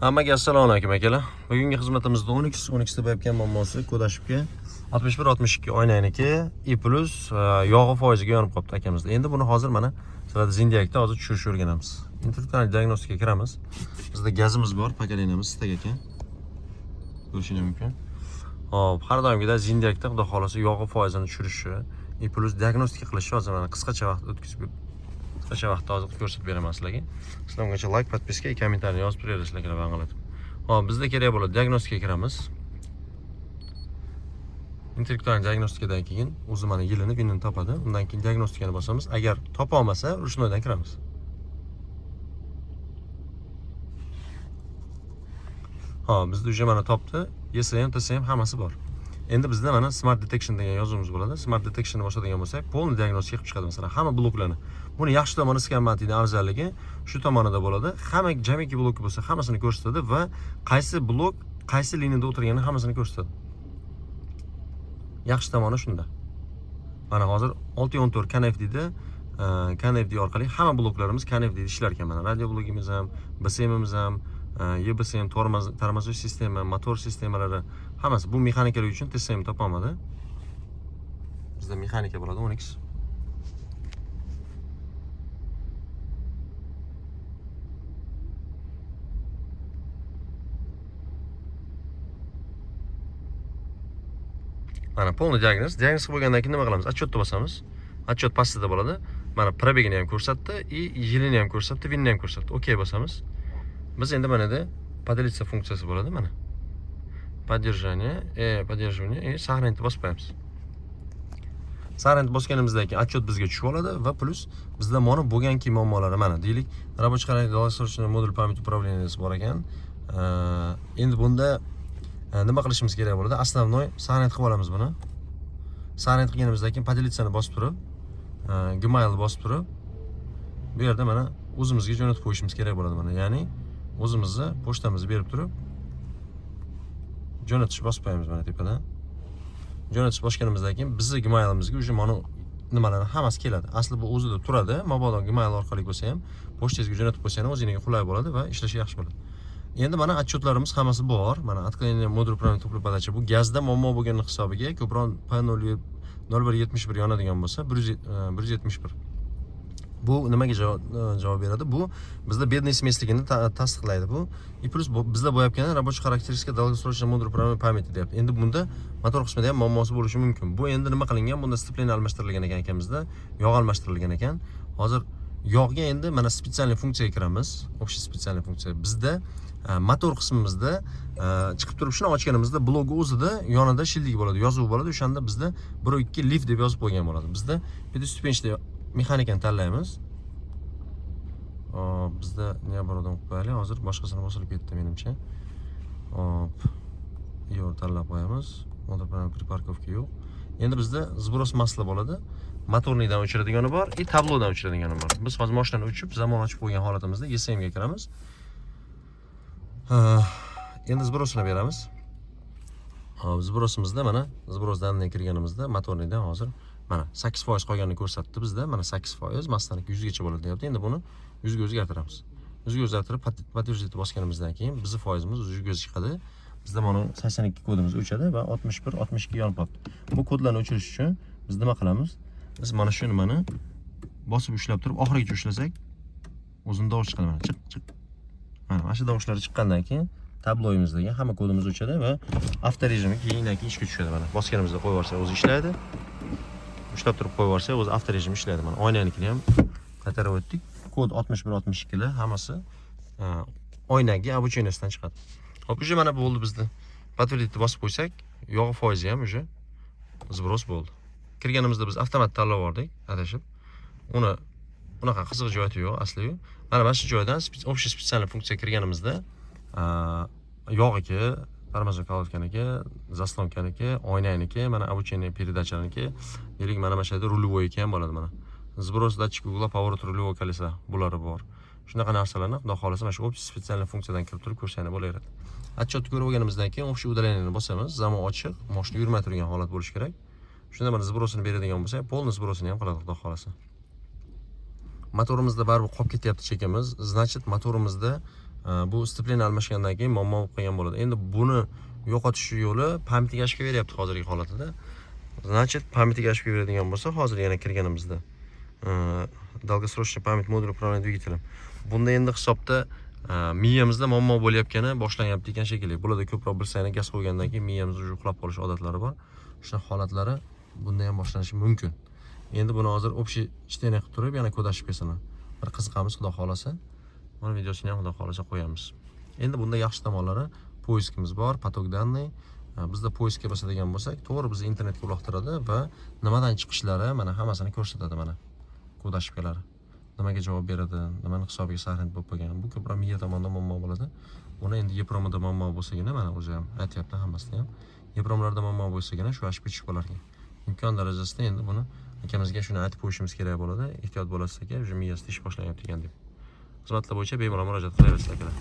Hammaga assalomu alaykum akalar. Bugungi xizmatimizda 12 deb aytgan muammosi kodashibga 61-62 oynayniki i plus yog'i foiziga yonib qolibdi akamizda. Endi buni hozir mana sizlarga zindiakda hozir tushirishni o'rganamiz. Internet diagnostikaga kiramiz. Bizda gazimiz bor, pakalinamiz stak ekan. Ko'rishingiz mumkin. Hop, har doimgidek zindiakda xudo xolasa yog'i foizini tushirishi, i plus diagnostika qilishi hozir mana qisqacha vaqt o'tkazib qisqacha vaqtda hozir ko'rsatib beraman sizlarga. Sizlar ungacha like, podpiska, kommentarni yozib berasizlar kerak bangalatib. Hop, bizda kerak bo'ladi diagnostikaga kiramiz. Intellektual diagnostikadan keyin o'zi mana yilini, kunini topadi. Undan keyin diagnostikani bosamiz. Agar topa olmasa, ruchnoydan kiramiz. Hop, bizda уже mana topdi. YSM, TSM hammasi bor. Endi bizda mana Smart Detection degan yozuvimiz bo'ladi. Smart Detectionni boshladigan bo'lsak, polni diagnostika qilib chiqadi masalan, hamma bloklarni. Buni yaxshi tomoni skanmatning afzalligi shu tomonida bo'ladi. Hamma jamiki blok bo'lsa, hammasini ko'rsatadi va qaysi blok, qaysi liniyada o'tirganini hammasini ko'rsatadi. Yaxshi tomoni shunda. Mana hozir 614 KNFDda KNFD orqali hamma bloklarimiz KNFDda ishlar ekan mana. Radio blogimiz ham, BSMimiz ham, YBSM tormozish sistema, motor sistemalari hammasi bu mexanikalar uchun TSM topolmadi. Bizda mexanika bo'ladi 10x. Mana polni diagnoz bo'lgandan keyin nima qilamiz? Отчетni bosamiz. Отчет pastida bo'ladi. Mana probegini ham ko'rsatdi, yilini ham ko'rsatdi, vinni ham ko'rsatdi. OK bosamiz. Biz endi mana da поделиться funksiyasi bo'ladi mana. Поддерживание, сохранить bosib qo'yamiz. Sog'ranit bosganimizdan keyin отчет bizga tushib oladi va plus bizda mana bo'lganki muammolari mana deylik, рабочий характер долгосрочный modul память управленияsi bor ekan. Endi bunda nima qilishimiz kerak bo'ladi? Основной sog'ranit qilib olamiz buni. Sog'ranit qilganimizdan keyin поделиться bosib turib, Gmail bosib turib, bu yerda mana o'zimizga jo'natib qo'yishimiz kerak bo'ladi mana. Ya'ni o'zimizni pochtamizni berib turib jo'natish bosib qo'yamiz mana tepadan. Jo'natish bosganimizdan keyin bizning Gmailimizga уже mana nimalarning hammasi keladi. Asli bu o'zida turadi. Mabodo Gmail orqali bo'lsa ham, pochtangizga jo'natib qo'ysangiz o'zingizga qulay bo'ladi va ishlashi yaxshi bo'ladi. Endi mana отчетlarimiz hammasi bor. Mana отклонение modul управления to'plab podacha. Bu gazda muammo bo'lgan hisobiga ko'proq P0171 yonadigan bo'lsa 171. Bu nimaga javob beradi? Bu bizda бедный смесligini tasdiqlaydi bu. И plus bizda bo'yapgan рабочий характеристика долгосрочный modul управления памяти deyapti. Endi bunda motor qismida ham muammosi bo'lishi mumkin. Bu endi nima qilingan? Bunda spleniya almashtirilgan ekan akamizda, yog' almashtirilgan ekan. Hozir yog'ga endi mana spetsialniy funksiyaga kiramiz. Общий spetsialniy funksiya. Bizda motor qismimizda chiqib turib shuni ochganimizda blok o'zida yonida shildik bo'ladi, yozuv bo'ladi. O'shanda bizda 1.2 lift deb yozib qo'ygan bo'ladi. Bizda pedestupinchli mexanikani tanlaymiz. Bizda nima bordan qo'yaylik. Hozir boshqasini bosilib ketdi menimcha. Hop. Yo'q, tanlab qo'yamiz. Motor priparkovka yo'q. Endi bizda sbros masla bo'ladi. Motornidan o'chiradigani bor, tablodan o'chiradigani bor. Biz hozir mashinani o'chib, zamon ochib qo'ygan holatimizda YSM ga kiramiz. Endi sbrosini beramiz. Hop, sbrosimizda mana sbrosdan kirganimizda motornidan hozir mana 8% qolganini ko'rsatdi bizda. Mana 8%, maslaniki 100 gacha bo'ladi deyapti. Endi buni 100 ga o'zgartiramiz. 100 ga o'zgartirib подтверждать bosganimizdan keyin bizning foizimiz 100 ga chiqadi. Bizda mana 82 kodimiz o'chadi va 61-62 yonib qolibdi. Bu kodlarni o'chirish uchun biz nima qilamiz? Biz mana shu nimani bosib ushlab turib oxirigacha ushlasak, o'zini tovush chiqadi mana chiq. Mana shu tovushlar chiqqandan keyin tabloyimizdagi hamma kodimiz o'chadi va avto rejimi keyindan keyin ishga tushadi mana. Bosganimizda qo'yib yuborsak o'zi ishlaydi. Ushlab turib qo'yib yuborsak o'zi avto rejim ishlaydi mana. Oynanikini ham qaytarib o'tdik. Kod 61-62 lar hammasi oynaga обучениyadan chiqadi. Hop, уже mana bo'ldi bizda. Подтвердить bosib qo'ysak, yog' foizi ham уже sbros bo'ldi. Kirganimizda biz avtomat tanlab oldik, adashib. Uni unaqa qiziq joyi yo'q, asli yo'q. Mana shu joydan общий spetsialniy funksiya kirganimizda yog'iki, tormozov kolodkaniki, zaslonkaniki, oynayniki, mana обучение передачанiki, deylik mana bu yerda rulevoyki ham bo'ladi mana. Sbros datchik ugla, поворот рулевого колеса bulari bor. Shunaqa narsalarni xudo xolasa mana shu общий spetsialniy funksiyadan kirib turib ko'rsangiz bo'laveradi. Отчетni ko'rib olganimizdan keyin общий удалениeni bosamiz. Zamon ochiq, mashina yurmay turgan holat bo'lishi kerak. Shunda mana sbrosini beradigan bo'lsa, polni sbrosini ham qiladi xudo xolasa. Motorimizda baribir qolib ketyapti chekimiz. Значит, motorimizda Bu splin almashgandan keyin muammo bo'lib qolgan bo'ladi. Endi buni yo'qotish yo'li pamp tegashga beryapti hozirgi holatida. Значит, pamp tegashga beradigan bo'lsa, hozir yana kirganimizda долгосрочный pamp modul управления двигателем. Bunda endi hisobda miyamizda muammo bo'layotgani boshlanyapti ekan shekilli. Bularda ko'proq bir sayni gaz qo'ygandan keyin miyamiz уже uxlab qolish odatlari bor. Shunaqa holatlari bunda ham boshlanishi mumkin. Endi buni hozir общий чтение qilib turib, yana kodashib kelsalar. Bir qiziqamiz, xudo xolasa. Mana videosini ham xudo xolasa qo'yamiz. Endi bunda yaxshi tomonlari poiskimiz bor, поток данный. Bizda poiskga bosadigan bo'lsak, to'g'ri bizni internetga uloqtiradi va nimadan chiqishlari mana hammasini ko'rsatadi mana. Kod ошибкалari. Nimaga javob beradi, nimani hisobiga sarhind bo'lib qolgan. Bu ko'proq miya tomonidan muammo bo'ladi. Buni endi EEPROMda muammo bo'lsagina mana o'zi ham aytyapti hammasida ham. EEPROMlarda muammo bo'lsagina shu ошибка chiqib qolarkan. Imkon darajasida endi buni akamizga shuni aytib qo'yishimiz kerak bo'ladi. Ehtiyot bo'lasiz aka, уже miyasida ish boshlanyapti ekan deb. Xizmatlar bo'yicha bemalol murojaat qilaverasiz akalar.